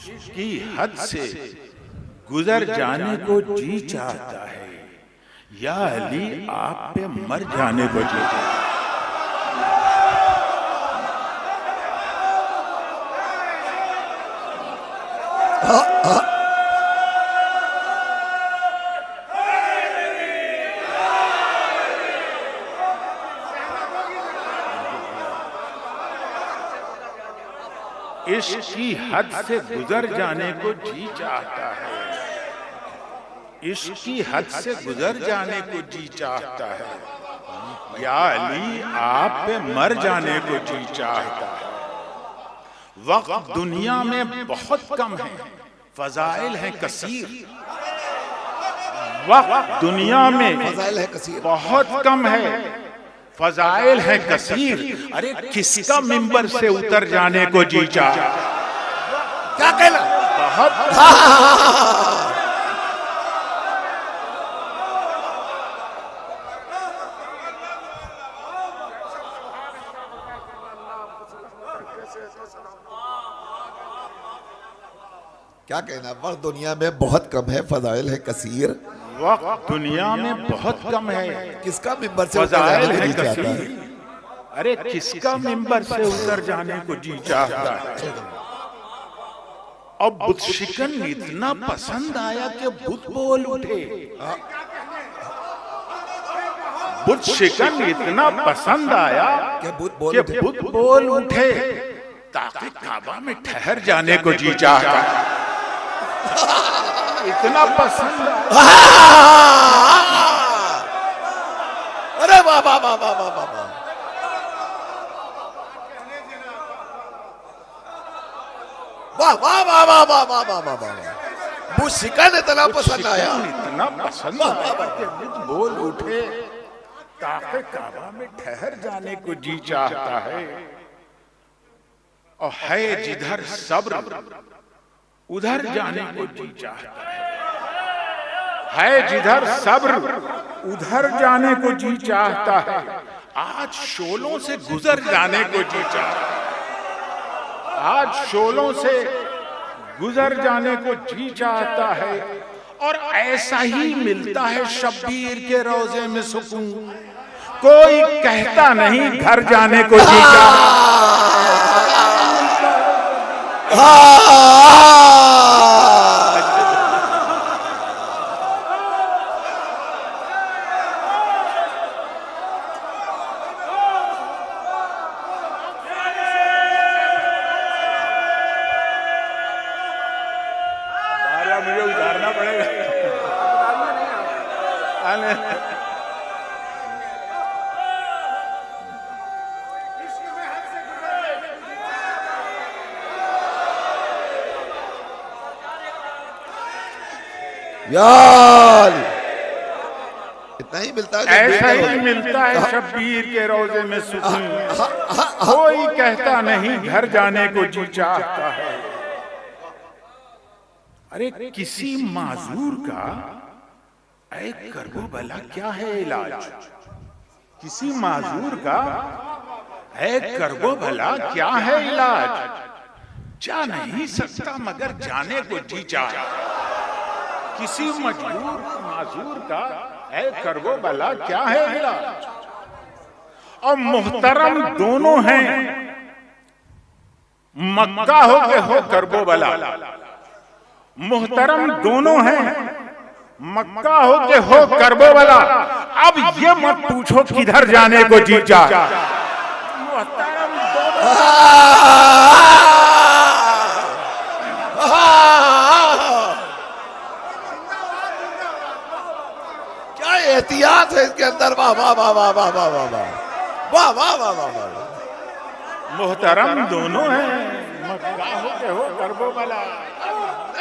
इश्क की हद से गुजर जाने को जी चाहता है, या अली आप पे मर जाने को जी चाहता है। इश्क की हद से गुजर जाने को जी चाहता है, इश्क की हद से गुजर जाने को जी चाहता है, या अली आप पे मर जाने को जी चाहता है। वक्त दुनिया में बहुत कम है, फजाइल है कसीर। वक्त दुनिया में फजाइल है कसीर, बहुत कम है, फजाइल है कसीर। अरे किसका मिंबर से उतर जाने को जी चाह, क्या कहना बहुत क्या कहना। वक्त दुनिया में बहुत कम है, फजाइल है कसीर। वक्त दुनिया में बहुत कम है, किसका मिंबर से उतर फजाइल जाने को है जी चाहता है। कसीर। अरे किसका मिंबर से उतर जाने को जी चाहता है। और बुत शिकन इतना पसंद आया कि बुत बोल उठे। बुत शिकन इतना पसंद आया कि कि बुत बोल उठे, ताकि काबा में ठहर जाने को जी चाहता है। इतना पसंद अरे वाह वाह वाह वाह वाह वाह वाह। वाह वाह वाह वाह वाह वाह वाह वाह वाह। वो शिकन इतना पसंद आया, इतना पसंद आया कि बुत बोल उठे, ताकि काबा में ठहर जाने को जी चाहता है। और है जिधर सब्र उधर जाने को जी चाहता है जिधर सब्र उधर जाने को जी चाहता है। आज शोलों से गुजर जाने को जी चाहता है, आज शोलों से गुजर जाने को जी चाहता है। और ऐसा ही मिलता है शब्बीर के रोजे में सुकून। कोई कहता नहीं घर जाने को जी चाहता। मुझे उतारना पड़ेगा। यार इतना ही मिलता है, ऐसा ही मिलता है शब्बीर के रोजे में सुकून। कोई कहता नहीं घर जाने को जी चाहता है। अरे किसी माजूर का ऐ करबो भला क्या है इलाज। किसी माजूर का ऐ करबो भला क्या है इलाज। जा नहीं सकता मगर जाने को जी चाहता। किसी मजबूर माजूर का ऐ करबो भला क्या है इलाज। और मुहतरम दोनों हैं, मक्का हो के हो करबो भला। मुहतरम दोनों हैं, मक्का हो के हो करबो भला। अब ये मत पूछो किधर जाने को जी चाह। मुहतरम क्या एहतियात है इसके अंदर। वाह वाह वाह वाह वाह वाह वाह वाह वाह वाह वाह वाह। मुहतरम दोनों हैं, मक्का हो के हो करबो भला।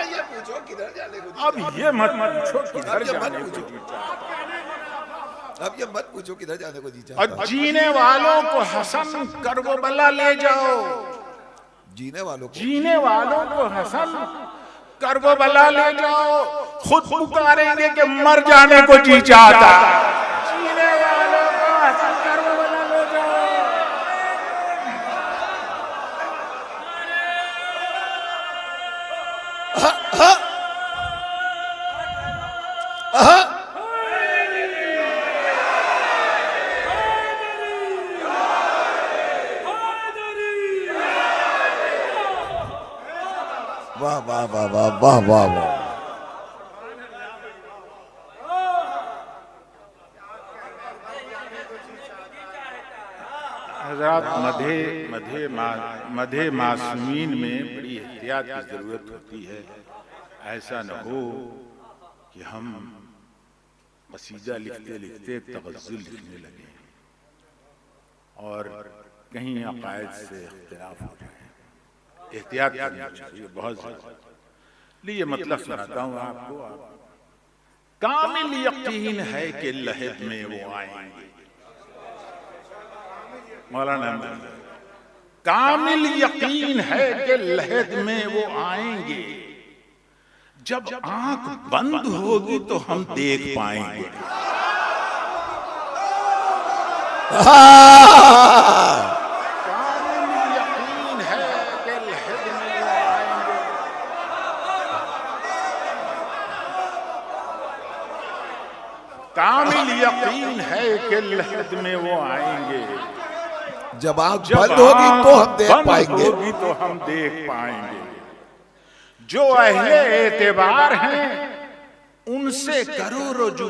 ये पूछो किधर जाने को। अब ये मत पूछो किधर जाने को जी चाहता। अब ये मत पूछो किधर जाने को जी चाहता। और जीने वालों को हसन करबो भला ले जाओ। जीने वालों को, जीने वालों को हसन करबो भला ले जाओ। खुद पुकारेंगे कि मर जाने को जी चाहता। जीने वालों को हसन करबो भला ले जाओ। वाह वाह वाह वाह वाह वाह वाह। हज़रात मधे मासूमीन में बड़ी एहतियात की जरूरत होती है। ऐसा न हो कि हम कसीदा लिखते लिखते तगज़्ज़ुल लिखने लगे और कहीं अक़ायद से इख्तिलाफ हो जाए। एहतियात करनी चाहिए बहुत ज़्यादा। ये मतलब सुनाता हूँ आपको। कामिल यकीन है कि लहद में वो आएंगे। मौलाना कामिल यकीन है कि लहद में वो आएंगे। जब आंख बंद होगी तो हम देख पाएंगे। कामिल यकीन है कि लहद में वो आएंगे। कामिल यकीन है कि लहद में वो आएंगे। जब आंख बंद होगी तो हम देख पाएंगे। होगी तो हम देख पाएंगे। जो अहले एतबार हैं उनसे करो रुजू।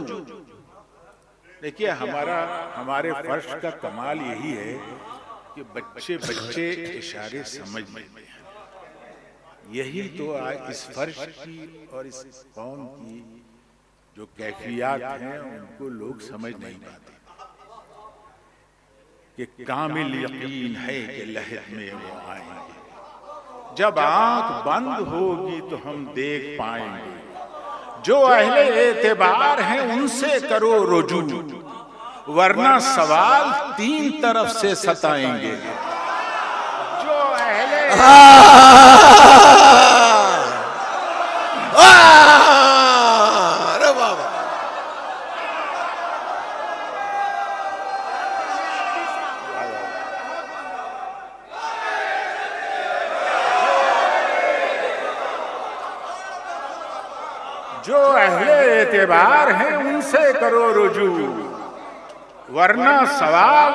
देखिए हमारे फर्श का कमाल यही है कि बच्चे इशारे समझ लेते हैं। यही तो आज इस फर्श की और इस कौम की जो कैफियत हैं उनको लोग समझ नहीं पाते कि कामिल यकीन है कि लहद में वो आएंगे। जब आंख बंद होगी तो हम देख पाएंगे। जो अहले एतबार हैं उनसे करो रुजू, वरना सवाल तीन तरफ से सताएंगे। जो अहले अरे बाबा, जो अहले एतबार हैं उनसे करो रुजू, वरना सवाल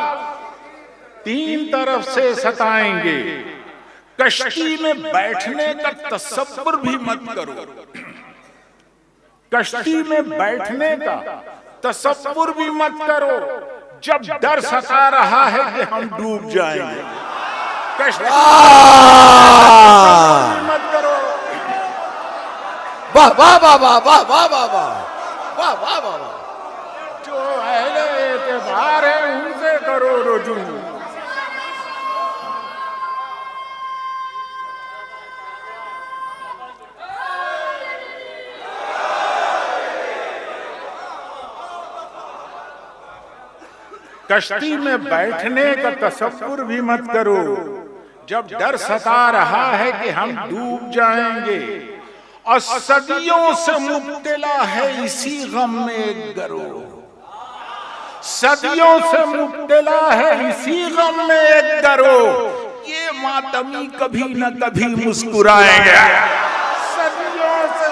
तीन तरफ से सताएंगे। कश्ती में बैठने का तसव्वुर भी मत करो। कश्ती में बैठने का तसव्वुर भी मत करो जब डर सता रहा है कि हम डूब जाएंगे। कश्ती मत करो। वाह वाह वाह वाह वाह वाह वाह वाह वाह वाह वाह। जो अहले एतबार है उनसे करो रुजू। कश्ती में बैठने का तसव्वुर भी मत करो जब डर सता रहा है कि हम डूब जाएंगे। और सदियों से मुब्तला है इसी गम में एक गरोह। सदियों से मुब्तला है इसी गम में एक गरोह। ये मातमी कभी न कभी मुस्कुराएंगे। सदियों से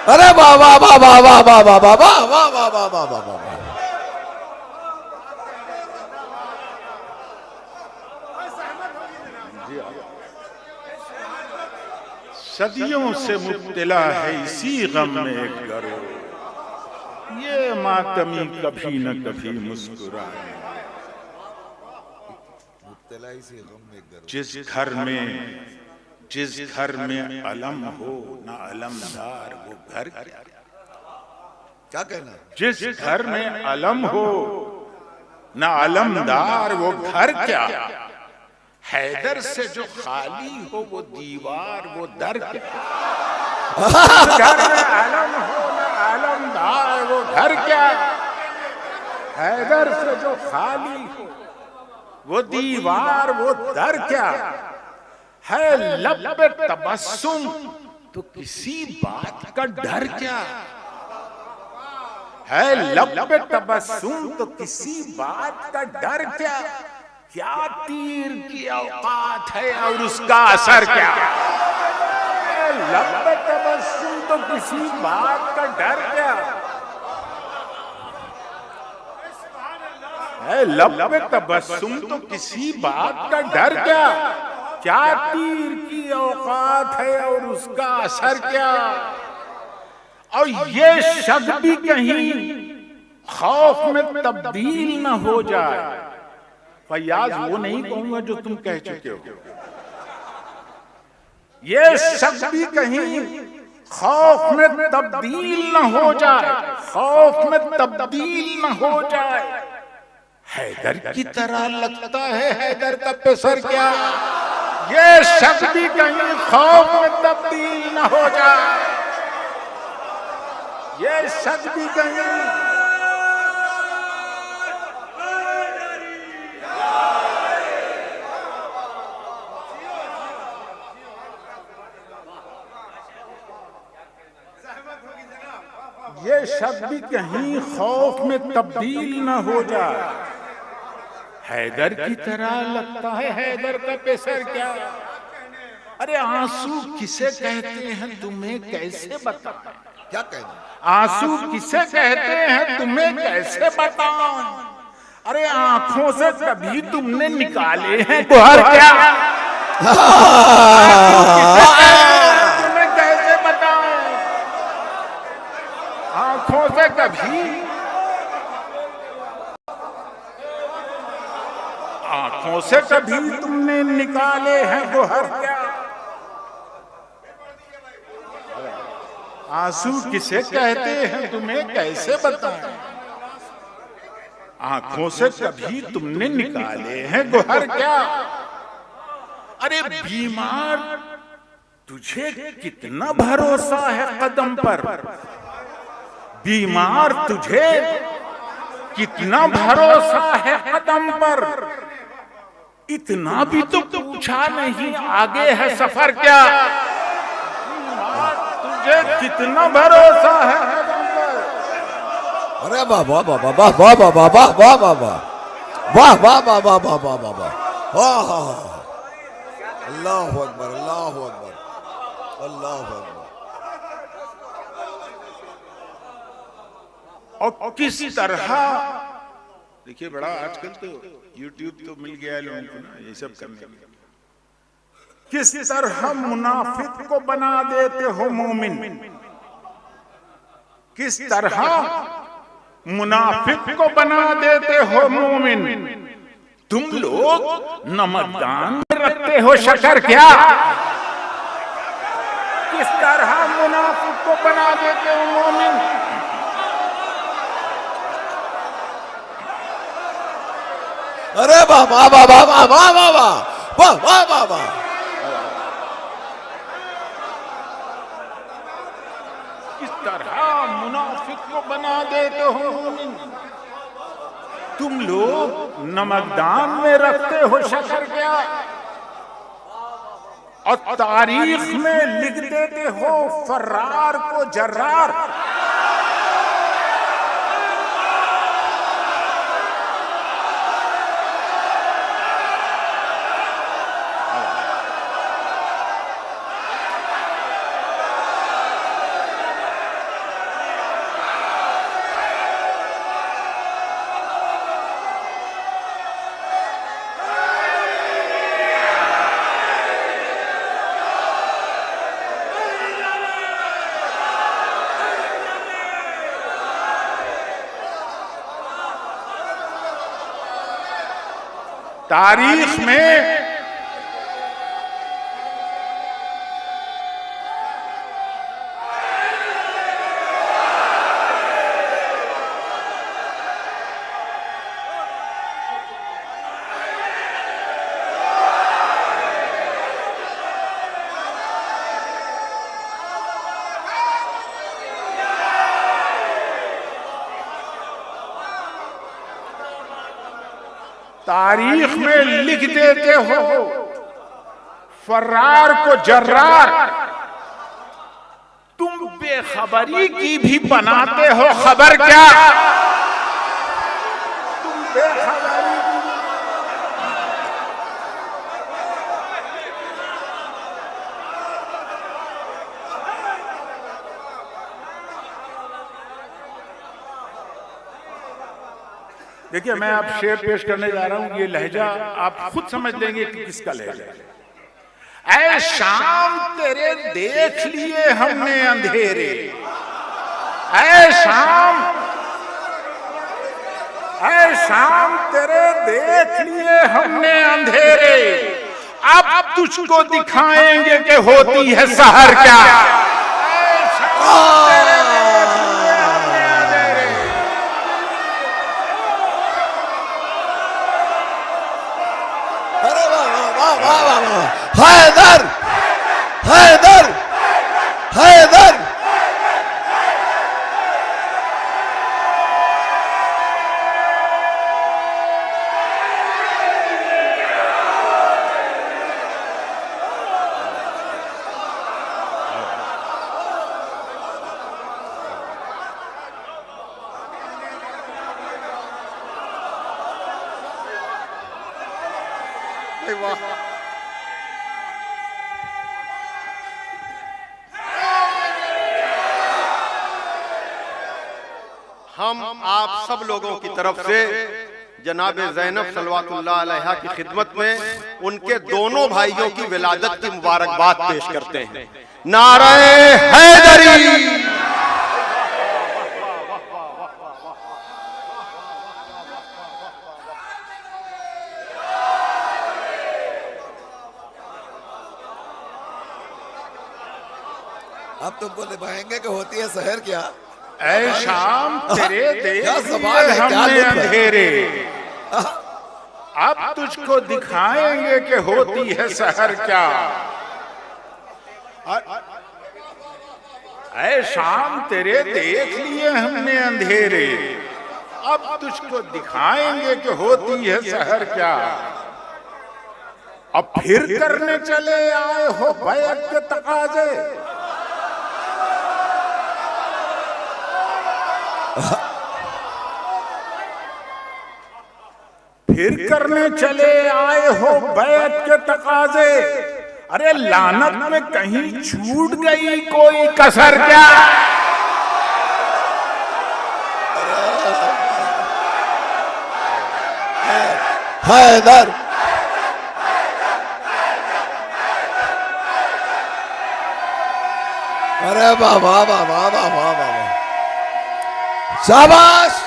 अरे वाह वाह वाह वाह वाह वाह वाह वाह वाह वाह वाह वाह वाह वाह वाह। सदियों से मुब्तला है इसी गम में एक गरोह। ये मातमी कभी न कभी मुस्कुराए। जिस घर में अलम हो ना अलमदार वो घर क्या। क्या कहना? जिस घर में अलम हो ना अलमदार वो घर क्या। हैदर से जो खाली हो वो दीवार वो दर क्या। जिस घर में अलम हो ना अलमदार वो घर क्या। हैदर से जो खाली हो वो दीवार वो दर क्या। है लब पे तबस्सुम तो किसी बात का डर क्या। है लब पे तबस्सुम तो किसी बात का डर क्या। क्या तीर की औकात है और उसका असर क्या? लब पे तबस्सुम तो किसी बात का डर क्या? लब पे तबस्सुम तो किसी बात का डर क्या? क्या तीर की औकात है और उसका असर क्या? और ये शब्द भी कहीं खौफ में तब्दील न हो जाए। फैयाज वो नहीं कहूंगा जो तुम कह चुके हो। ये शब्द भी कहीं खौफ में तब्दील न हो जाए, खौफ में तब्दील न हो जाए। हैदर की तरह लगता है हैदर का पेशर क्या? ये शब्द भी कहीं खौफ में तब्दील न हो जाए, ये शब्द भी कहीं ये शब्द भी कहीं खौफ में तब्दील न हो जाए। हैदर की तरह लगता है हैदर का पेशर क्या? अरे आंसू किसे कहते हैं तुम्हें कैसे बताएं? क्या कहना? आंसू किसे कहते हैं तुम्हें कैसे बताऊं? अरे आंखों से कभी तुमने निकाले हैं गुहर क्या? तुम्हें कैसे बताऊं? आंखों से कभी, आंखों से कभी तुमने निकाले हैं गुहर क्या? आंसू किसे कहते हैं तुम्हें कैसे बताएं? आंखों से कभी तुमने निकाले हैं गुहर क्या? अरे बीमार तुझे कितना भरोसा है कदम पर? बीमार तुझे कितना भरोसा है कदम पर? इतना भी तो पूछा नहीं आगे है सफर क्या? कितना भरोसा है कदम पर? अरे वाह वाह वाह वाह वाह वाह वाह वाह वाह वाह वाह वाह वाह वाह वाह वाह वाह वाह वाह। अल्लाहु अकबर, अल्लाहु अकबर, अल्लाहु अकबर। और किस तरह देखिए, बड़ा आजकल तो YouTube तो मिल गया है लोगों को ना ये सब करने में। किस तरह मुनाफिक को बना देते हो मोमिन? किस तरह मुनाफिक को बना देते हो मोमिन? तुम लोग नमकदान में रखते हो शक्कर क्या? किस तरह मुनाफिक को बना देते हो मोमिन? अरे वाह वाह वाह वाह वाह वाह वाह वाह वाह वाह वाह। किस तरह मुनाफिक को बना देते हो मोमिन? तुम लोग नमकदान में रखते हो शक्कर क्या? और तारीख में लिख देते हो फर्रार को जर्रार। तारीख में तारीख में लिख देते हो फर्रार को जर्रार। तुम बेखबरी की भी बनाते हो खबर क्या? तुम बेखबरी की देखिए मैं आप शेर पेश करने जा रहा हूं, ये लहजा आप खुद समझ लेंगे कि किसका लहजा है। ऐ शाम तेरे देख लिए हमने अंधेरे, ऐ शाम तेरे देख लिए हमने अंधेरे, अब तुझको दिखाएंगे कि होती है सहर क्या। हैदर हैदर हैदर हम आप सब लोगों की तरफ से जनाब ज़ैनब सलवातुल्लाह अलैहा की खिदमत में उनके दोनों भाइयों की विलादत की मुबारकबाद पेश करते हैं। नारे हैदरी। अब तुमको निभाएंगे कि होती है शहर क्या। ऐ शाम तेरे देख क्या लिए सवाल है, क्या हमने लुत्फ है? अंधेरे, अब तुझको दिखाएंगे कि होती है सहर क्या। ऐ शाम तेरे देख लिए हमने अंधेरे, अब तुझको दिखाएंगे कि होती है सहर क्या। अब फिर करने चले आए हो बैत के तकाजे, फिर करने चले आए हो बैत के तकाजे। अरे लानत में कहीं छूट गई कोई कसर क्या। हैदर अरे बाबा बाबा बाबा बाबा शाबाश।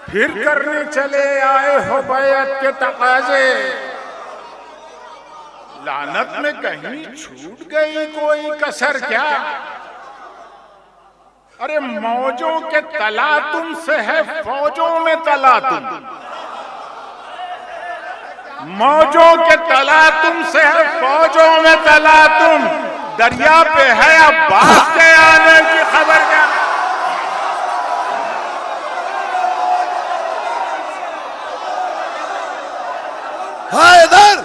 फिर करने चले आए हो बैत के तकाजे, लानत में कहीं छूट गई कोई कसर क्या। अरे मौजों के तलातुम से है फौजों में तलातुम, मौजों के तलातुम से है फौजों में तलातुम। दरिया पे है अब्बास के आने की खबर क्या। हैदर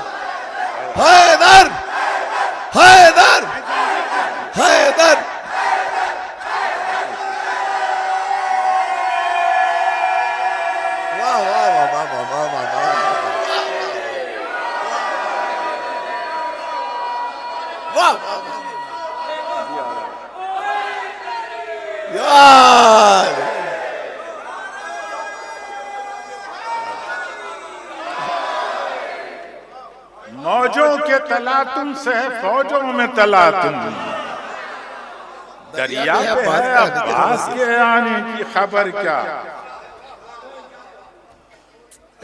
हैदर हैदर हैदर वाह वाह वाह वाह वाह वाह वाह वाह यार मौजों के तलातुम से है फौजों में तलातुम। दरिया पे है अब्बास के आने की खबर क्या।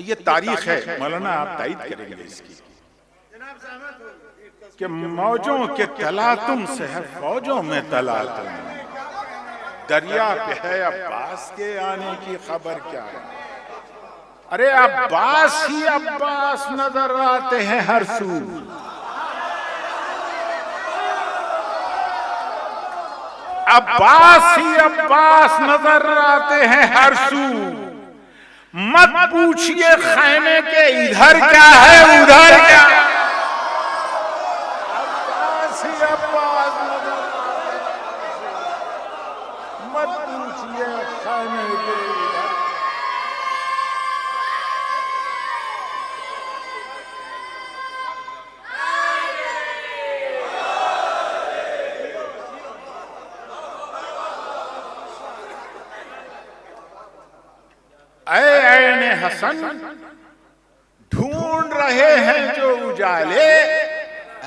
ये तारीख है मौलाना, आप तायीद करेंगे इसकी कि मौजों के तलातुम से है फौजों में तलातुम। दरिया पे है अब्बास के आने की खबर क्या है। अरे अब्बास ही अब्बास नजर आते हैं हर सू। अब्बास ही अब्बास नजर आते हैं हर सू। मत पूछिए खैमे के इधर क्या है उधर क्या। अब्बास ही अब्बास नजर आते हैं, मत पूछिए खैमे के इधर। हसन ढूंढ रहे हैं जो उजाले,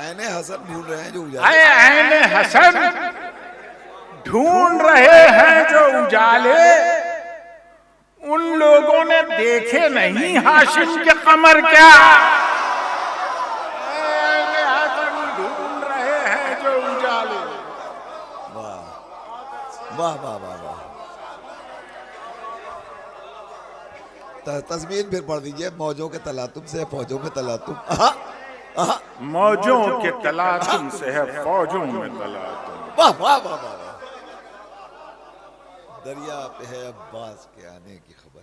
ऐने हसन ढूंढ रहे हैं जो उजाले, ऐने हसन ढूंढ रहे हैं जो उजाले, उन लोगों ने देखे नहीं हाशिम के कमर क्या। ऐने हसन ढूंढ रहे हैं जो उजाले। वाह वाह वाह वाह वाह। तस्वीर फिर पढ़ दीजिए, मौजों के तलातुम से फौजों में तलातुम। मौजों के तलातुम से है फौजों में तलातुम। वाह वाह वाह वाह। दरिया पे है अब्बास के आने की खबर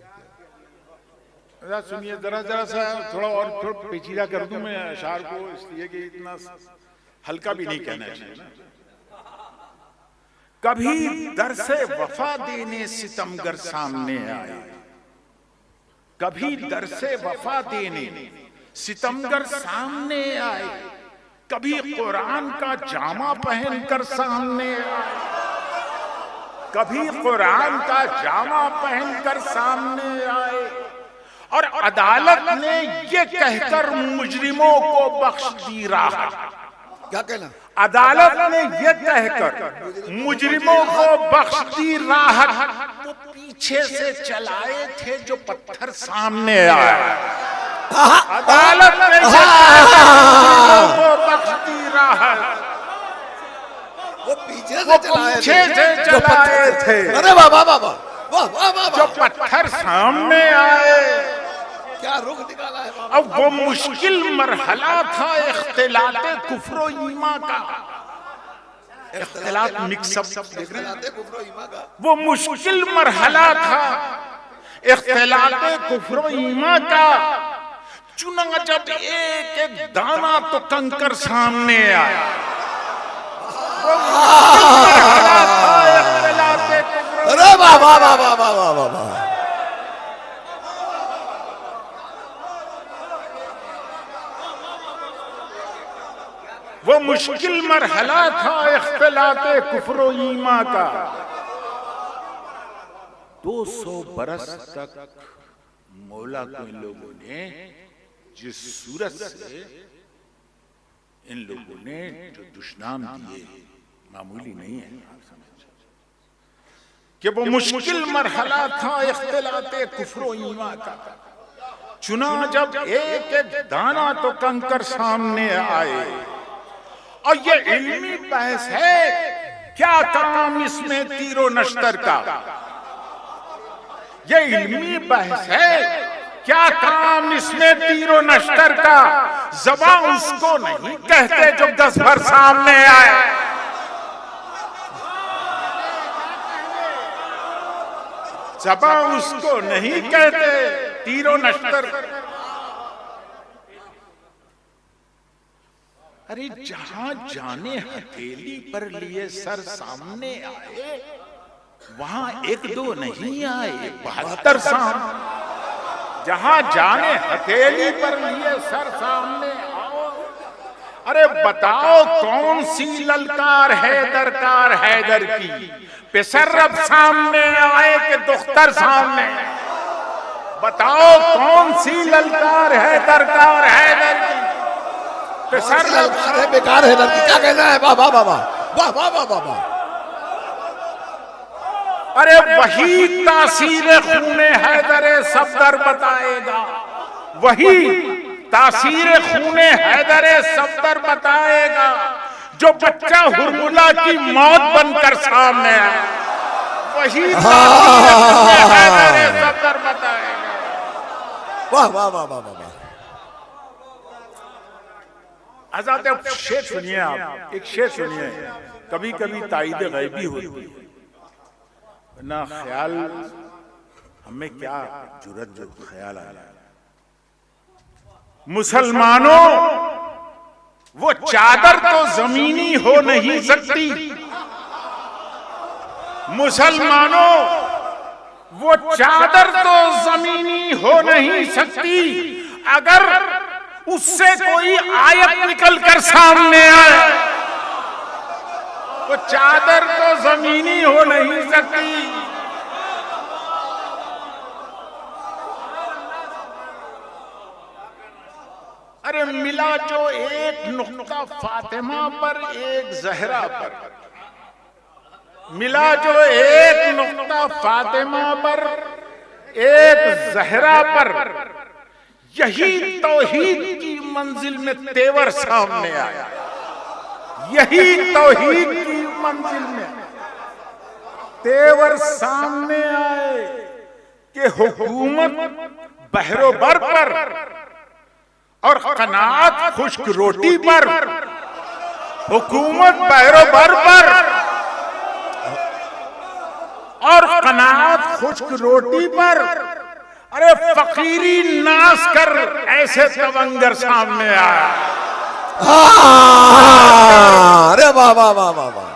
क्या। सुनिए जरा सा थोड़ा और थोड़ा पेचीदा कर दूं मैं अशार को, इसलिए कि इतना हल्का भी नहीं कहना चाहिए ना। कभी दर से वफा देने सितमगर सामने आए, कभी दर से वफा देने सितमगर सामने आए, कभी कुरान का जामा पहनकर सामने आए, कभी कुरान का जामा पहनकर सामने आए, और अदालत ने ये कहकर मुजरिमों को बख्श दी राहत। क्या कहना? अदालत ने ये कहकर मुजरिमों को बख्श दी राहत, तो पीछे से चलाए थे जो पत्थर सामने आए। अदालत ने ये मुजरिमों को बख्श दी राहत, वो पीछे से चलाए थे। अरे वाह वाह वाह वाह वाह वाह। जो पत्थर सामने आए, क्या रुख निकाला है। अब वो मुश्किल मरहला था इख्तिलाते कुफ्र ईमा का, इख्तिलात मिक्सअप देख रहे हैं, वो मुश्किल मरहला था इख्तिलाते कुफ्र ईमा का। चुना जब एक एक दाना तो कंकर सामने आया, अरे वाह वाह वाह वाह वाह वाह वाह वाह। वो मुश्किल मरहला था इख्तिलाते कुफ्र ईमा का। 200 बरस तक मौला को इन लोगों ने जिस सूरत से इन लोगों ने जो दुश्मन दिए मामूली नहीं है, कि वो मुश्किल मरहला था इख्तिलाते कुफ्र ईमा का। चुना जब एक एक दाना तो कंकर सामने आए, और ये इल्मी बहस है, क्या काम इसमें तीरो नश्तर का। ये इल्मी बहस है, क्या काम इसमें तीरो नश्तर का। ज़बां उसको नहीं कहते जो 10 भर सामने आए। ज़बां उसको नहीं कहते तीरो नश्तर। अरे जहां जाने हथेली पर लिए सर सामने आए, वहां 1-2 नहीं आए, 72 सामने। जहां जाने हथेली पर लिए सर सामने आओ। अरे बताओ कौन सी ललकार है दरकार हैदर की, पेशरब सामने आए कि दुख्तर सामने। बताओ कौन सी ललकार है दरकार हैदर की, ललकार है बेकार है लड़की। क्या कहना है? वाह वाह वाह वाह वाह वाह वाह वाह। अरे वही तासीर खूने हैदरे सफदर बताएगा, वही तासीर खूने हैदरे सफदर बताएगा, जो बच्चा हुरमुला की मौत बनकर सामने आया। वही तासीर खूने हैदरे सफदर बताएगा। वाह वाह वाह वाह वाह। आजाद शेर सुनिए, आप एक शेर सुनिए। कभी कभी ताईद गैबी होती है ना, ख्याल हमें क्या जुर्रत जो ख्याल आया। मुसलमानों, वो चादर तो जमीनी हो नहीं सकती। मुसलमानों, वो चादर तो जमीनी हो नहीं सकती। अगर उससे कोई आयत निकल कर सामने आए, वो चादर तो जमीनी हो नहीं सकती। अरे मिला जो एक नुक्ता फातिमा पर, एक जहरा पर, मिला जो एक नुक्ता फातिमा पर, एक जहरा पर, यही तौहीद की मंजिल में तेवर सामने आया। यही तौहीद की मंजिल में तेवर सामने आए कि हुकूमत बहरोबर पर और कनात खुश्क रोटी पर, हुकूमत बहरोबर पर और कनात खुश्क रोटी पर, अरे फकीरी नाश कर ऐसे तवंगर सामने आया। अरे वाह वाह वाह वाह वाह।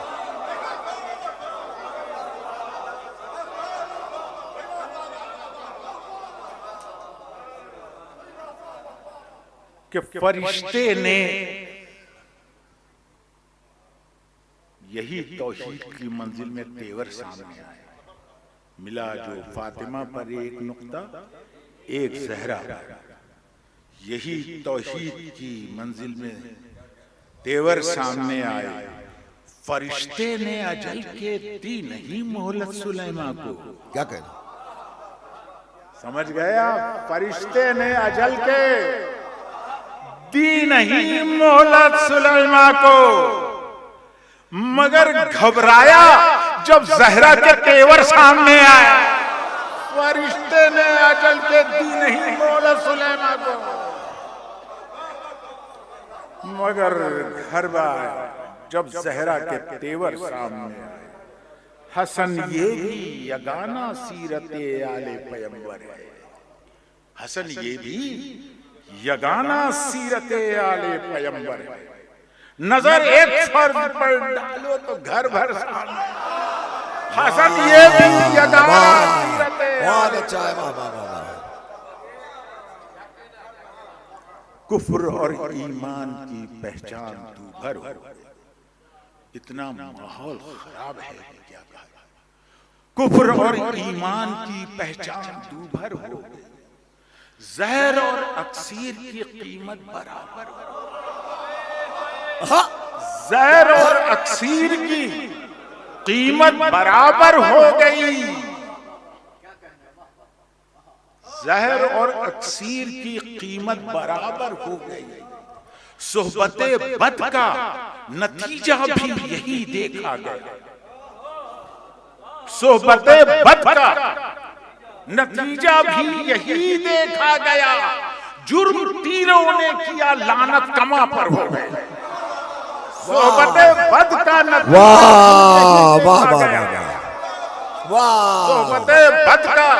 कि फरिश्ते ने यही तौहीद की मंजिल में तेवर सामने आए। मिला जो फातिमा पर एक नुक्ता, एक जहरा, यही तौहीद की मंजिल में तेवर सामने आए। फरिश्ते ने अजल के दी नहीं मोहलत सुलेमा को। क्या कह रहे? समझ गए आप? फरिश्ते ने अजल के दी नहीं मोहलत सुलेमा को, मगर घबराया जब जहरा के तेवर सामने आया। फरिश्ते ने अजल के दी नहीं मोहलत सुलेमा को, मगर घबराया जब जहरा के तेवर सामने आए। हसन ये भी यगाना सीरते आले पैगंबर है। हसन ये भी यगाना सीरते आले पैगंबर है। नजर एक फर्ज पर डालो तो घर भर सामने। हसन ये भी यगाना सीरते, बहुत अच्छा है। वाह वाह वाह। कुफ्र और ईमान की पहचान तू भर हो। इतना माहौल खराब है, क्या कहा। कुफ्र और ईमान की पहचान दूभर हो गई। जहर और अक्सीर की कीमत बराबर हो। जहर और अक्सीर की कीमत बराबर हो गई। जहर और अक्सीर की कीमत बराबर हो गई। सोहबते बद का नतीजा भी यही देखा गया। सोहबते बद का नतीजा भी यही देखा गया। जुर्म तीरों ने किया, लानत कमा पर हो गई। सोहबते बद का नतीजा वाह वाह वाह वाह। सोहबते बद का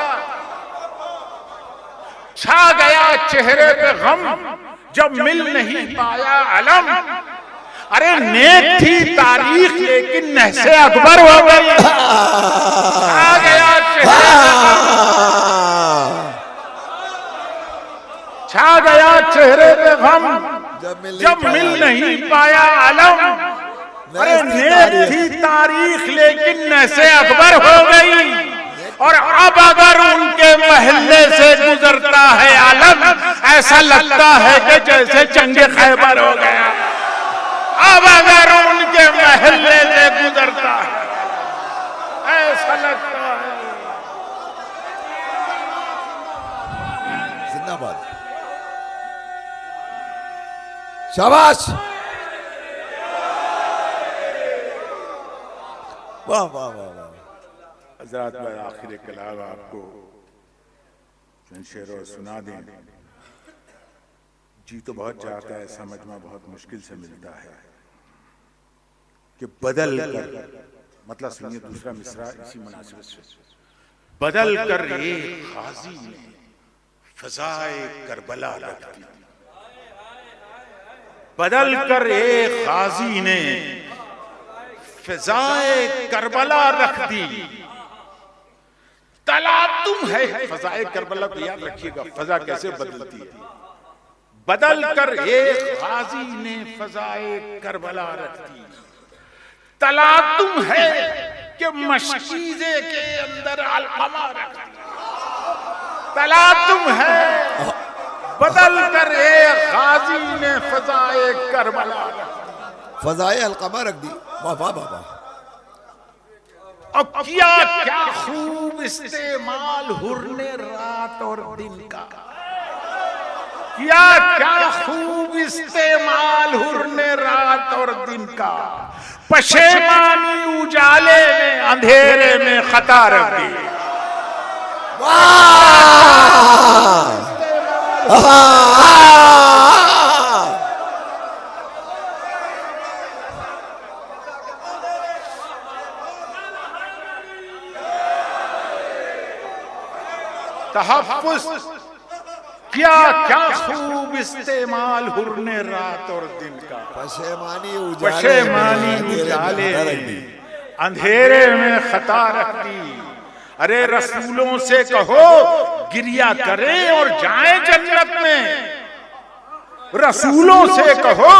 छा गया चेहरे पे गम, जब मिल नहीं पाया अलम। अरे नेक थी तारीख लेकिन नहसे अकबर हो गई। छा गया चेहरे पे गम, छा गया चेहरे पे गम, जब मिल नहीं पाया अलम। अरे नेक थी तारीख लेकिन नहसे अकबर हो गई। और अब अगर उनके महल्ले से गुजरता है आलम, ऐसा लगता है कि जैसे जंगे खैबर हो गया। अब अगर उनके महल्ले से गुजरता है, ऐसा लगता है। जिंदाबाद, शाबाश, वाह वाह वाह वाह। हज़रात भाई आखिर कलाम आपको शेर और सुना दें। जी तो बहुत चाहता है, समझ में बहुत मुश्किल से मिलता है कि बदल कर, मतलब सुनिए दूसरा मिसरा इसी मुनासिबत से। बदल कर एक गाजी ने फजाए करबला रख दी। बदल कर एक गाजी ने फजाए करबला रख दी। तलातुम है फजाए करबला को याद रखिएगा, फजा कैसे बदलती है। बदल कर एक गाजी ने फजाए करबला रख दी। तलातुम है कि मशकीज़े के अंदर अलकमा रख दी। तलातुम है बदल कर एक गाजी ने फजाए करबला फजाए अलकमा रख दी। वाह वाह वाह वाह। और किया क्या खूब इस्तेमाल हुर्ने रात और दिन का, किया क्या खूब इस्तेमाल हुर्ने रात और दिन का, पशेमानी उजाले में अंधेरे में खता रख दी। तहफ्फुज़ क्या क्या खूब इस्तेमाल हुर्ने रात और दिन का, पशेमानी उजाले में अंधेरे में खता रख दी। अरे रसूलों से कहो गिरिया करें और जाएं जन्नत में, रसूलों से कहो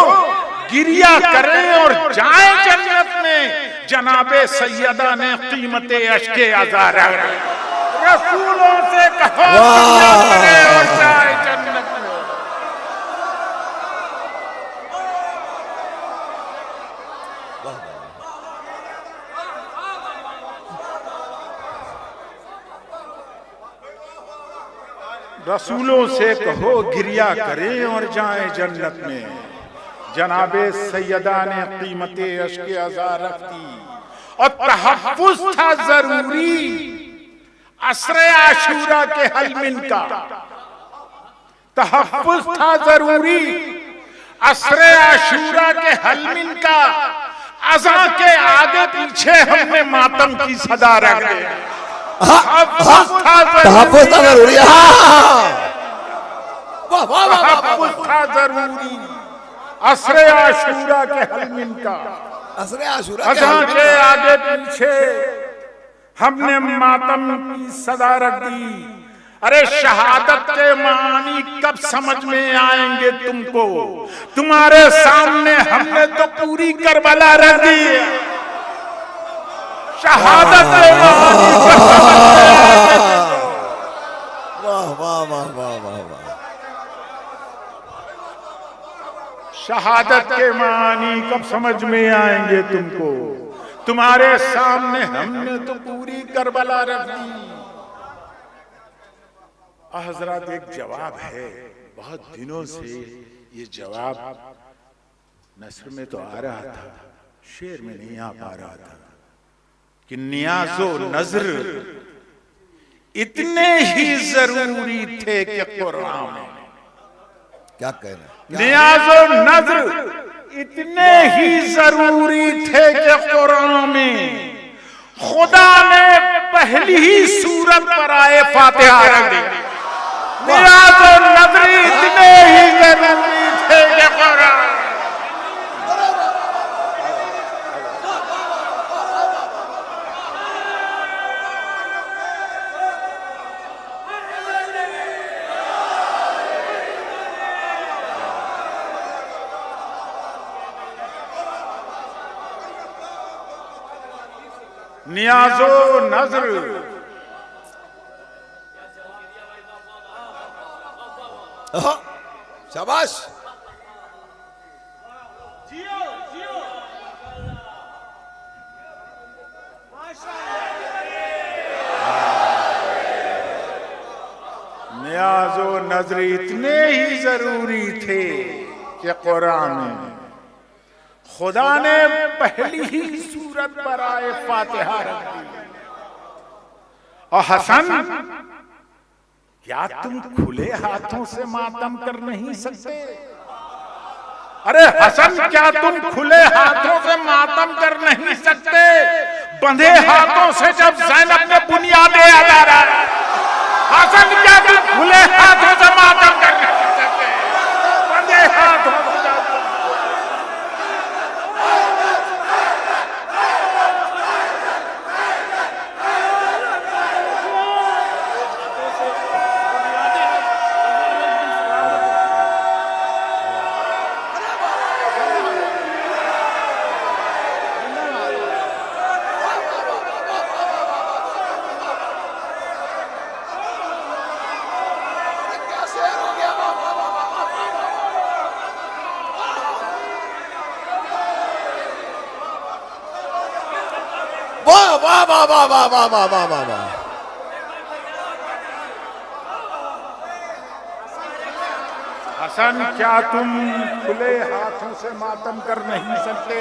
गिरिया करें और जाएं जन्नत में। जनाबे सैयदा ने कीमते अश्के आज़ारा, रसूलों से कहो गिरिया करें और जाएं जन्नत में। रसूलों से कहो गिरिया करें और जाएं जन्नत में। जनाबे सैयदा ने कीमते अश्के आज़ार रख दी। और तहफ्फुज़ था जरूरी असरे आशूरा के हलमिन का, तहफ्फुज़ था जरूरी असरे आशूरा के हलमिन का। अज़ा के आगे पीछे हमने मातम की सदा रख दिया। तहफ्फुज़ था जरूरी, तहफ्फुज़ था जरूरी असरे आशूरा के हलमिन का। असरे आशूरा अज़ा के आगे पीछे हमने मातम की सदा रख दी। अरे शहादत के मानी कब समझ में आएंगे तुमको, तुम्हारे सामने हमने तो पूरी करबला रख दी। शहादत के मानी कब समझ में आएंगे। वाह वाह वाह वाह वाह वाह। शहादत के मानी कब समझ में आएंगे तुमको, तुम्हारे सामने हमने तो पूरी करबला रख दी। हज़रात एक जवाब है, बहुत दिनों से ये जवाब नस्र में तो आ रहा था, शेर में नहीं आ पा रहा था कि नियाज़ो नज़र इतने ही जरूरी थे कि कुरान में, क्या कहना, नियाज़ो नज़र इतने ही जरूरी थे कि कुरान में खुदा ने पहली ही सूरत पर आए फातिहा रख दी। नियाज़ो नज़र इतने ही जरूरी थे कि कुरान, नियाज़ो नज़र शाबाश। नियाज़ो नज़र इतने ही जरूरी थे कि कुरान में खुदा ने पहली ही सूरत पर आए फातिहा रख दी। और हसन, क्या तुम खुले हाथों से मातम कर नहीं सकते? अरे हसन, क्या तुम खुले हाथों से मातम कर नहीं सकते? बंधे हाथों से जब ज़ैनब ने बुनियादें अदा रहा, हसन क्या तुम खुले हाथों से मातम कर नहीं सकते? बंधे हाथों से वाह वाह वाह वाह वाह वाह वाह वाह वाह वाह। हसन, क्या तुम खुले हाथों से मातम कर नहीं सकते?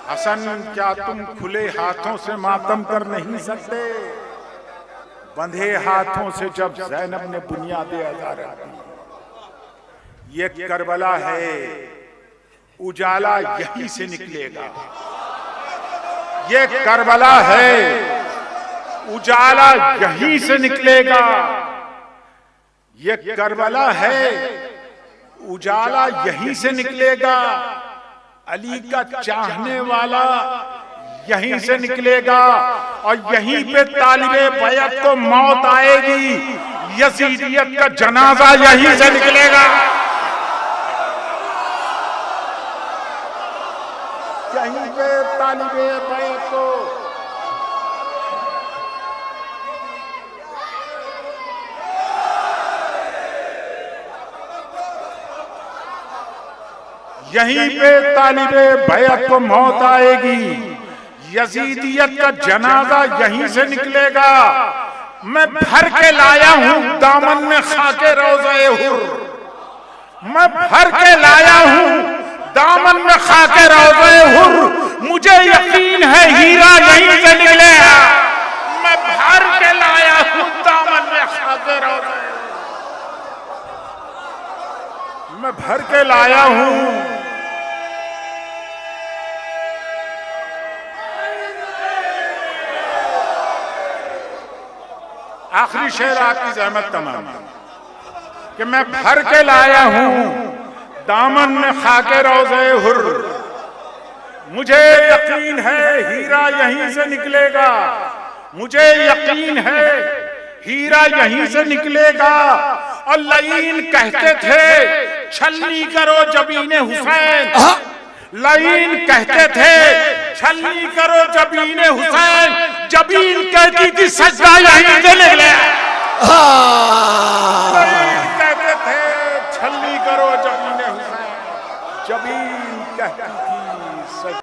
हसन, क्या तुम खुले हाथों से मातम कर नहीं सकते? बंधे हाथों से जब ज़ैनब ने बुनियादें अदा रखी। ये करबला है, उजाला यहीं से निकलेगा। ये करबला है, उजाला यहीं से निकलेगा। ये करबला है, उजाला यहीं से निकलेगा। अली का चाहने वाला यहीं से निकलेगा और यहीं पे तालिबे बैत को मौत आएगी। यजीदियत का जनाजा यहीं से निकलेगा। यहीं पे तालिबे बैत को यहीं पे तालिबे बैत को मौत आएगी। यजीदियत का जनाजा यहीं से निकलेगा। मैं भर के लाया हूं दामन में खाके रोज़े हुर। मैं भर के लाया हूं दामन में खाके रोज़े हुर। मुझे यकीन है हीरा यहीं से निकलेगा। मैं भर के लाया हूं दामन में खाके रोज़े, मैं भर के लाया हूं। आखिरी शेर आपकी जहमत तमाम कि मैं भर के लाया हूं दामन में खाके रोज़े हुर। मुझे यकीन है हीरा यहीं से निकलेगा। मुझे यकीन है हीरा यहीं से निकलेगा। और लईन कहते थे छलनी करो जबीने हुसैन। लईन कहते थे छलनी करो जबीने हुसैन। जबीन कहती थी सजदा यहीं से निकले। लईन कहते थे छलनी करो जबीने हुसैन। जबीन कहती थी सजदा।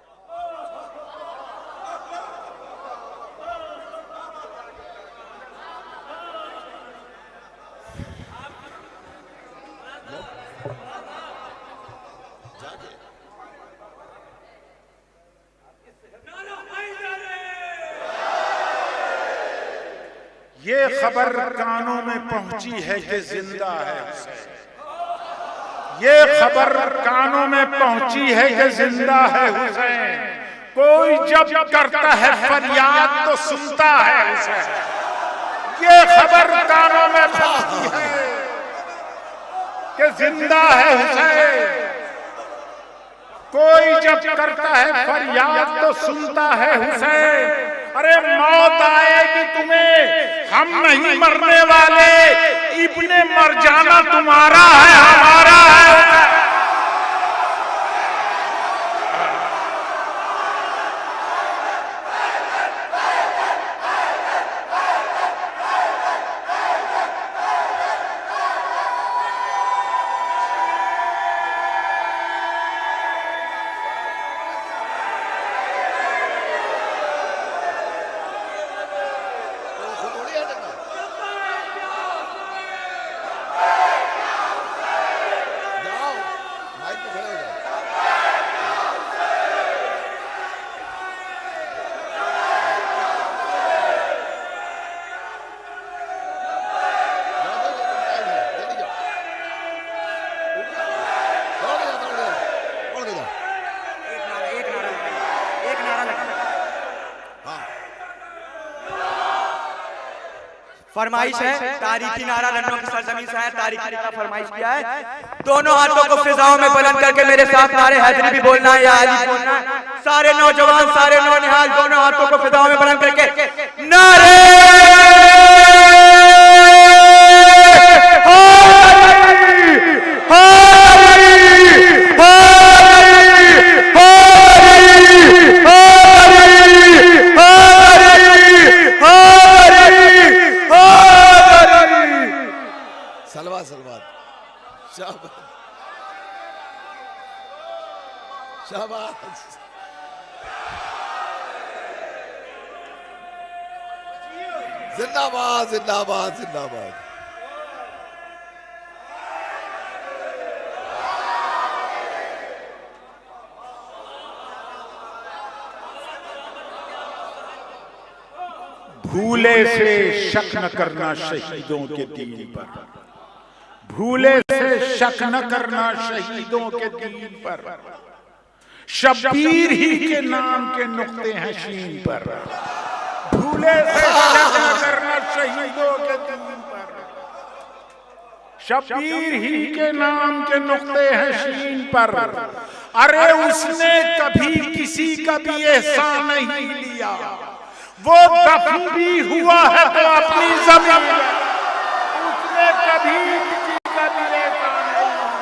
ये खबर कानों में पहुंची है कि जिंदा है हुसैन। ये खबर कानों में पहुंची है कि जिंदा है हुसैन। कोई जब करता है फरियाद तो सुनता है हुसैन। ये खबर कानों में पहुंची है कि जिंदा है हुसैन। कोई जब करता है फरियाद तो सुनता है हुसैन। अरे मौत आएगी तुम्हें, हम नहीं मरने वाले। इब्ने मर जाना तुम्हारा है, हमारा है। फरमाइश है, तारीखी नारा लखनऊ की सरजमीन से है, तारीखी नारा फरमाइश किया है। दोनों हाथों को फिजाओं में बुलंद करके मेरे साथ नारे हैदरी भी बोलना है या अली बोलना है। सारे नौजवान, सारे नौनिहाल दोनों हाथों को फिजाओं में बुलंद करके नारे शाबाश शाबाश। जिंदाबाद जिंदाबाद जिंदाबाद। भूले से शक न करना शहीदों के दीन पर, भूले से शक न करना शहीदों के दीन पर, शब्बीर ही के नाम के नुक्ते हैं शीन पर, भूले से शक न करना शहीदों के दीन पर, शब्बीर ही के नाम के नुक्ते हैं शीन पर। अरे उसने कभी किसी का भी एहसान नहीं लिया, वो दफन भी हुआ है तो अपनी जमीन, उसने कभी किसी का भी एहसान नहीं लिया।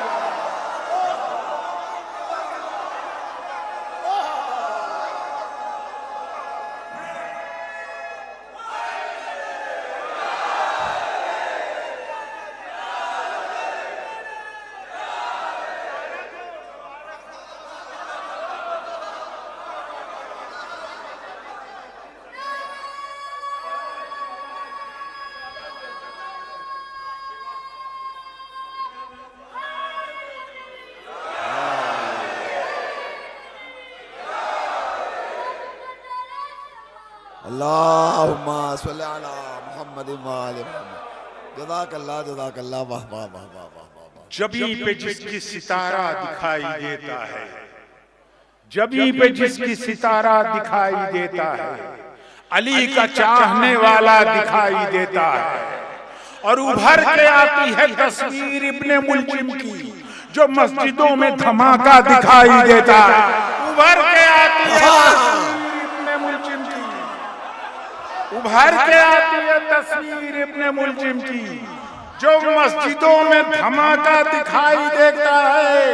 अल्लाहुम्मा सल्ली अला मुहम्मद व आले मुहम्मद। जज़ाकल्लाह जज़ाकल्लाह। वाह वाह वाह वाह वाह वाह। जबी पे जिसकी सितारा दिखाई देता है, जबी पे जिसकी सितारा दिखाई देता है, अली का चाहने वाला दिखाई देता है। और उभर के आती है तस्वीर इब्ने मुलजिम की, जो मस्जिदों में धमाका दिखाई देता है। उभर के आती है तस्वीर इब्ने मुलजिम की, उभर के आती है तस्वीर इब्ने मुलजिम की, जो मस्जिदों में धमाका दिखाई देता है।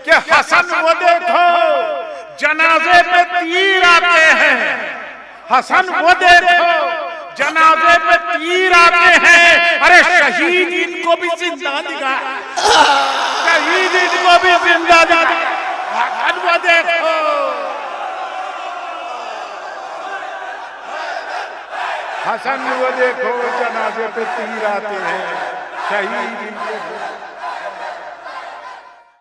कि हसन वो देखो जनाजे पे तीर आते हैं, हसन वो देखो जनाजे पे तीर आते हैं। अरे शहीद इनको भी जिंदा दिखा, शहीद इनको भी जिंदा दिखा। हसन वो देखो, हसन वो देखो जनाजे पे तीर आते हैं, शहीद इनको